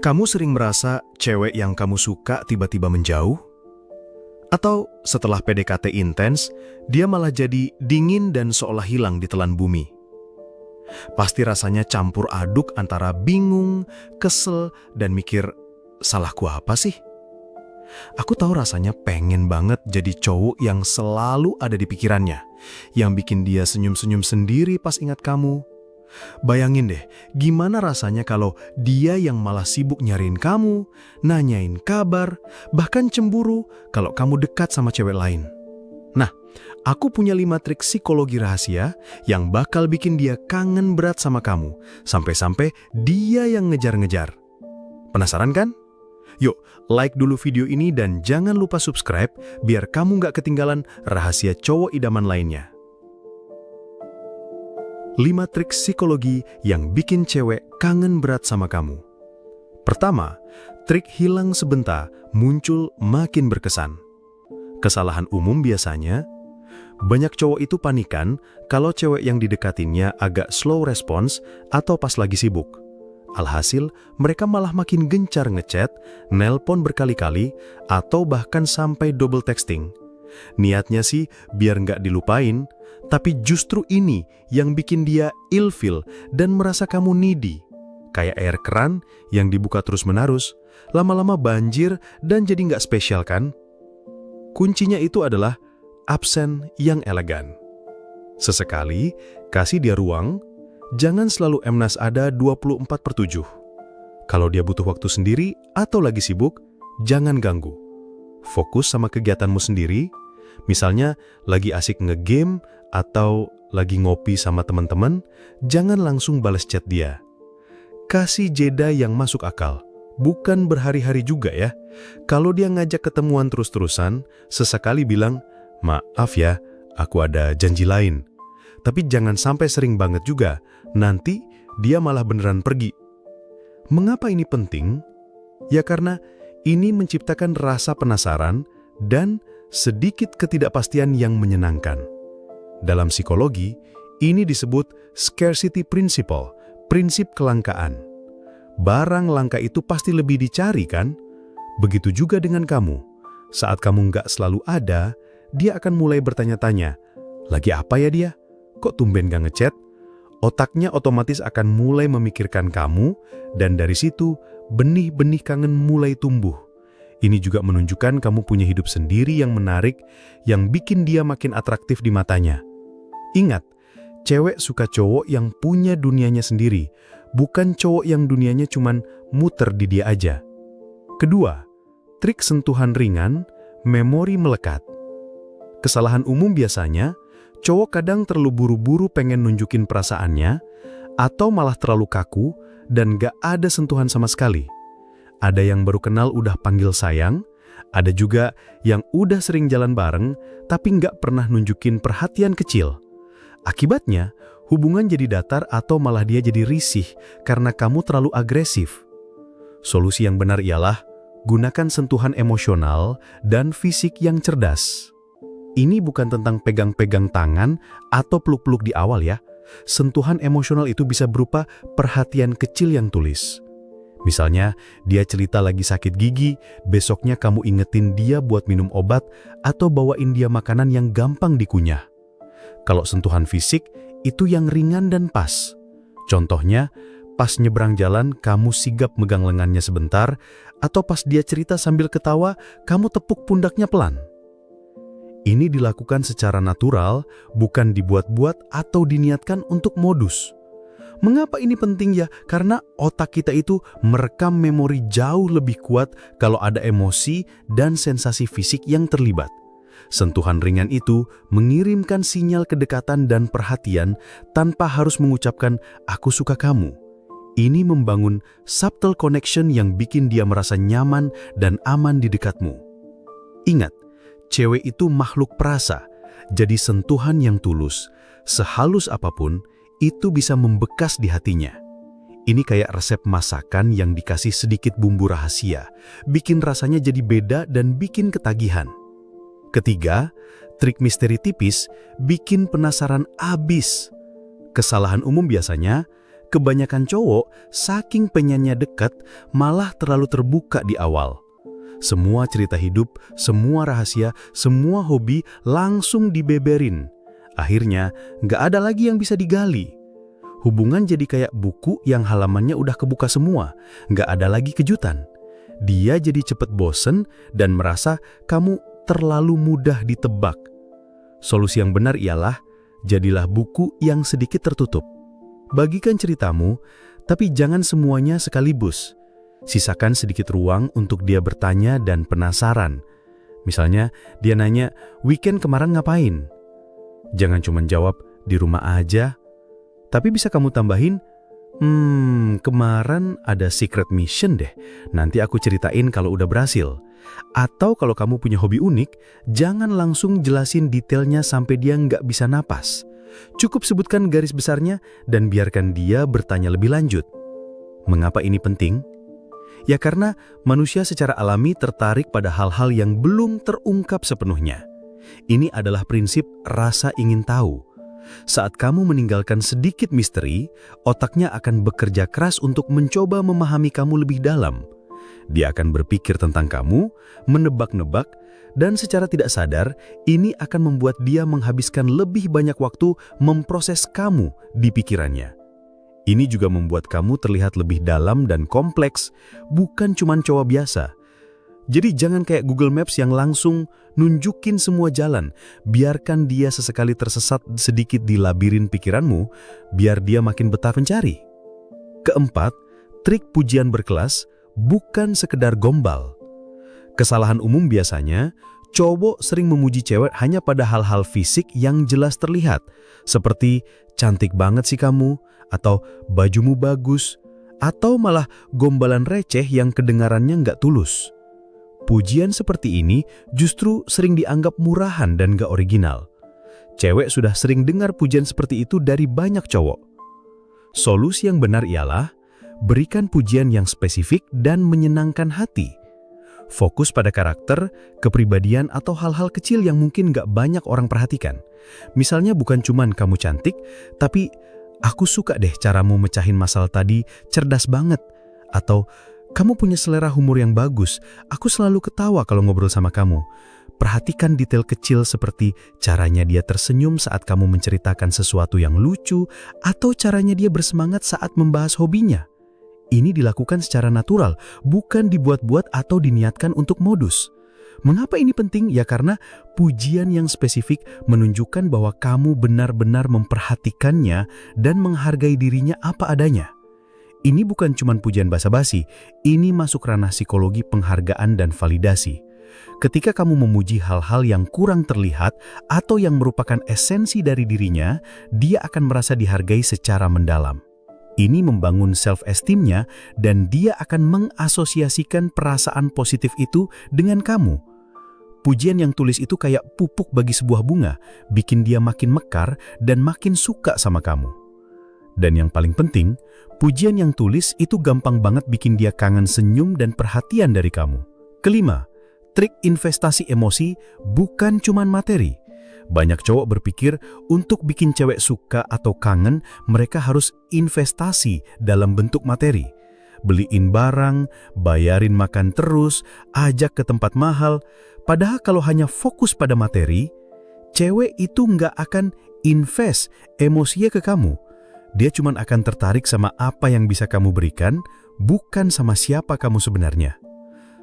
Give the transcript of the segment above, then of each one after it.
Kamu sering merasa cewek yang kamu suka tiba-tiba menjauh? Atau setelah PDKT intens, dia malah jadi dingin dan seolah hilang di telan bumi? Pasti rasanya campur aduk antara bingung, kesel, dan mikir, salahku apa sih? Aku tahu rasanya pengen banget jadi cowok yang selalu ada di pikirannya, yang bikin dia senyum-senyum sendiri pas ingat kamu. Bayangin deh, gimana rasanya kalau dia yang malah sibuk nyariin kamu, nanyain kabar, bahkan cemburu kalau kamu dekat sama cewek lain. Nah, aku punya 5 trik psikologi rahasia yang bakal bikin dia kangen berat sama kamu, sampai-sampai dia yang ngejar-ngejar. Penasaran kan? Yuk, like dulu video ini dan jangan lupa subscribe biar kamu nggak ketinggalan rahasia cowok idaman lainnya. 5 trik psikologi yang bikin cewek kangen berat sama kamu. Pertama, trik hilang sebentar muncul makin berkesan. Kesalahan umum biasanya, banyak cowok itu panikan kalau cewek yang didekatinnya agak slow response atau pas lagi sibuk. Alhasil, mereka malah makin gencar ngechat, nelpon berkali-kali, atau bahkan sampai double texting. Niatnya sih biar nggak dilupain, tapi justru ini yang bikin dia ilfeel dan merasa kamu needy. Kayak air keran yang dibuka terus-menerus, lama-lama banjir dan jadi nggak spesial kan? Kuncinya itu adalah absen yang elegan. Sesekali, kasih dia ruang, jangan selalu emnas ada 24/7. Kalau dia butuh waktu sendiri atau lagi sibuk, jangan ganggu. Fokus sama kegiatanmu sendiri, misalnya lagi asik nge-game atau lagi ngopi sama teman-teman, jangan langsung balas chat dia. Kasih jeda yang masuk akal, bukan berhari-hari juga ya. Kalau dia ngajak ketemuan terus-terusan, sesekali bilang, "Maaf ya, aku ada janji lain." Tapi jangan sampai sering banget juga, nanti dia malah beneran pergi. Mengapa ini penting? Ya karena ini menciptakan rasa penasaran dan sedikit ketidakpastian yang menyenangkan. Dalam psikologi, ini disebut scarcity principle, prinsip kelangkaan. Barang langka itu pasti lebih dicari kan? Begitu juga dengan kamu. Saat kamu nggak selalu ada, dia akan mulai bertanya-tanya, lagi apa ya dia? Kok tumben gak ngechat? Otaknya otomatis akan mulai memikirkan kamu, dan dari situ benih-benih kangen mulai tumbuh. Ini juga menunjukkan kamu punya hidup sendiri yang menarik, yang bikin dia makin atraktif di matanya. Ingat, cewek suka cowok yang punya dunianya sendiri, bukan cowok yang dunianya cuman muter di dia aja. Kedua, trik sentuhan ringan, memori melekat. Kesalahan umum biasanya, cowok kadang terlalu buru-buru pengen nunjukin perasaannya, atau malah terlalu kaku dan gak ada sentuhan sama sekali. Ada yang baru kenal udah panggil sayang, ada juga yang udah sering jalan bareng, tapi gak pernah nunjukin perhatian kecil. Akibatnya, hubungan jadi datar atau malah dia jadi risih karena kamu terlalu agresif. Solusi yang benar ialah, gunakan sentuhan emosional dan fisik yang cerdas. Ini bukan tentang pegang-pegang tangan atau peluk-peluk di awal ya. Sentuhan emosional itu bisa berupa perhatian kecil yang tulis. Misalnya, dia cerita lagi sakit gigi, besoknya kamu ingetin dia buat minum obat atau bawain dia makanan yang gampang dikunyah. Kalau sentuhan fisik, itu yang ringan dan pas. Contohnya, pas nyebrang jalan, kamu sigap megang lengannya sebentar, atau pas dia cerita sambil ketawa, kamu tepuk pundaknya pelan. Ini dilakukan secara natural, bukan dibuat-buat atau diniatkan untuk modus. Mengapa ini penting ya? Karena otak kita itu merekam memori jauh lebih kuat kalau ada emosi dan sensasi fisik yang terlibat. Sentuhan ringan itu mengirimkan sinyal kedekatan dan perhatian tanpa harus mengucapkan, "Aku suka kamu." Ini membangun subtle connection yang bikin dia merasa nyaman dan aman di dekatmu. Ingat, cewek itu makhluk perasa, jadi sentuhan yang tulus, sehalus apapun, itu bisa membekas di hatinya. Ini kayak resep masakan yang dikasih sedikit bumbu rahasia, bikin rasanya jadi beda dan bikin ketagihan. Ketiga, trik misteri tipis bikin penasaran abis. Kesalahan umum biasanya, Kebanyakan cowok, saking pengennya dekat, malah terlalu terbuka di awal. Semua cerita hidup, semua rahasia, semua hobi langsung dibeberin. Akhirnya, nggak ada lagi yang bisa digali. Hubungan jadi kayak buku yang halamannya udah kebuka semua, nggak ada lagi kejutan. Dia jadi cepet bosen dan merasa kamu terlalu mudah ditebak. Solusi yang benar ialah, jadilah buku yang sedikit tertutup. Bagikan ceritamu, tapi jangan semuanya sekaligus. Sisakan sedikit ruang untuk dia bertanya dan penasaran. Misalnya, dia nanya, weekend kemarin ngapain? Jangan cuma jawab, di rumah aja. Tapi bisa kamu tambahin, kemarin ada secret mission deh. Nanti aku ceritain kalau udah berhasil. Atau kalau kamu punya hobi unik, jangan langsung jelasin detailnya sampai dia nggak bisa napas. Cukup sebutkan garis besarnya dan biarkan dia bertanya lebih lanjut. Mengapa ini penting? Ya karena manusia secara alami tertarik pada hal-hal yang belum terungkap sepenuhnya. Ini adalah prinsip rasa ingin tahu. Saat kamu meninggalkan sedikit misteri, otaknya akan bekerja keras untuk mencoba memahami kamu lebih dalam. Dia akan berpikir tentang kamu, menebak-nebak, dan secara tidak sadar, ini akan membuat dia menghabiskan lebih banyak waktu memproses kamu di pikirannya. Ini juga membuat kamu terlihat lebih dalam dan kompleks, bukan cuma cowok biasa. Jadi jangan kayak Google Maps yang langsung nunjukin semua jalan. Biarkan dia sesekali tersesat sedikit di labirin pikiranmu, biar dia makin betah mencari. Keempat, trik pujian berkelas bukan sekedar gombal. Kesalahan umum biasanya, cowok sering memuji cewek hanya pada hal-hal fisik yang jelas terlihat, seperti cantik banget sih kamu, atau bajumu bagus, atau malah gombalan receh yang kedengarannya nggak tulus. Pujian seperti ini justru sering dianggap murahan dan nggak original. Cewek sudah sering dengar pujian seperti itu dari banyak cowok. Solusi yang benar ialah, berikan pujian yang spesifik dan menyenangkan hati. Fokus pada karakter, kepribadian, atau hal-hal kecil yang mungkin nggak banyak orang perhatikan. Misalnya bukan cuman kamu cantik, tapi aku suka deh caramu mecahin masalah tadi, cerdas banget. Atau, kamu punya selera humor yang bagus, aku selalu ketawa kalau ngobrol sama kamu. Perhatikan detail kecil seperti caranya dia tersenyum saat kamu menceritakan sesuatu yang lucu, atau caranya dia bersemangat saat membahas hobinya. Ini dilakukan secara natural, bukan dibuat-buat atau diniatkan untuk modus. Mengapa ini penting? Ya karena pujian yang spesifik menunjukkan bahwa kamu benar-benar memperhatikannya dan menghargai dirinya apa adanya. Ini bukan cuma pujian basa-basi, ini masuk ranah psikologi penghargaan dan validasi. Ketika kamu memuji hal-hal yang kurang terlihat atau yang merupakan esensi dari dirinya, dia akan merasa dihargai secara mendalam. Ini membangun self-esteem-nya dan dia akan mengasosiasikan perasaan positif itu dengan kamu. Pujian yang tulis itu kayak pupuk bagi sebuah bunga, bikin dia makin mekar dan makin suka sama kamu. Dan yang paling penting, pujian yang tulis itu gampang banget bikin dia kangen senyum dan perhatian dari kamu. Kelima, trik investasi emosi bukan cuman materi. Banyak cowok berpikir untuk bikin cewek suka atau kangen, mereka harus investasi dalam bentuk materi. Beliin barang, bayarin makan terus, ajak ke tempat mahal. Padahal kalau hanya fokus pada materi, cewek itu nggak akan invest emosinya ke kamu. Dia cuma akan tertarik sama apa yang bisa kamu berikan, bukan sama siapa kamu sebenarnya.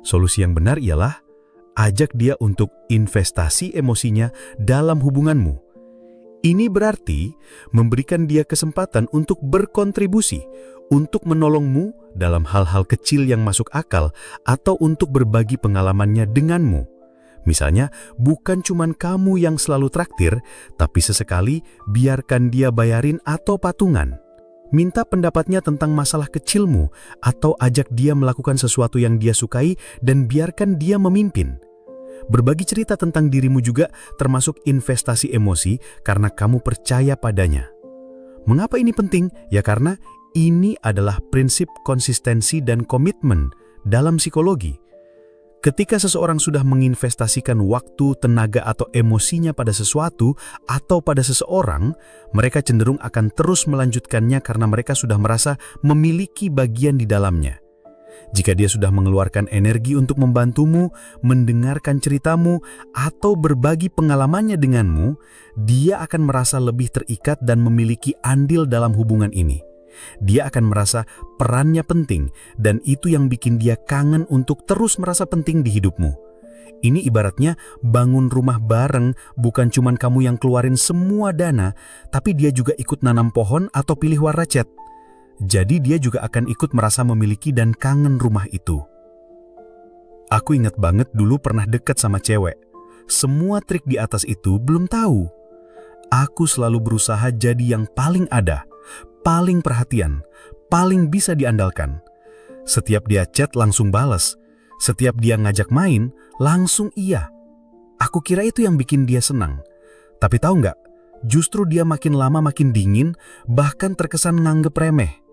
Solusi yang benar ialah, ajak dia untuk investasi emosinya dalam hubunganmu. Ini berarti memberikan dia kesempatan untuk berkontribusi, untuk menolongmu dalam hal-hal kecil yang masuk akal, atau untuk berbagi pengalamannya denganmu. Misalnya, bukan cuma kamu yang selalu traktir, tapi sesekali biarkan dia bayarin atau patungan. Minta pendapatnya tentang masalah kecilmu, atau ajak dia melakukan sesuatu yang dia sukai dan biarkan dia memimpin. Berbagi cerita tentang dirimu juga termasuk investasi emosi karena kamu percaya padanya. Mengapa ini penting? Ya karena ini adalah prinsip konsistensi dan komitmen dalam psikologi. Ketika seseorang sudah menginvestasikan waktu, tenaga, atau emosinya pada sesuatu atau pada seseorang, mereka cenderung akan terus melanjutkannya karena mereka sudah merasa memiliki bagian di dalamnya. Jika dia sudah mengeluarkan energi untuk membantumu, mendengarkan ceritamu, atau berbagi pengalamannya denganmu, dia akan merasa lebih terikat dan memiliki andil dalam hubungan ini. Dia akan merasa perannya penting, dan itu yang bikin dia kangen untuk terus merasa penting di hidupmu. Ini ibaratnya bangun rumah bareng, bukan cuman kamu yang keluarin semua dana, tapi dia juga ikut nanam pohon atau pilih warna cat. Jadi dia juga akan ikut merasa memiliki dan kangen rumah itu. Aku ingat banget dulu pernah deket sama cewek. Semua trik di atas itu belum tahu. Aku selalu berusaha jadi yang paling ada, paling perhatian, paling bisa diandalkan. Setiap dia chat langsung balas. Setiap dia ngajak main, langsung iya. Aku kira itu yang bikin dia senang. Tapi tahu nggak? Justru dia makin lama makin dingin, bahkan terkesan nganggep remeh.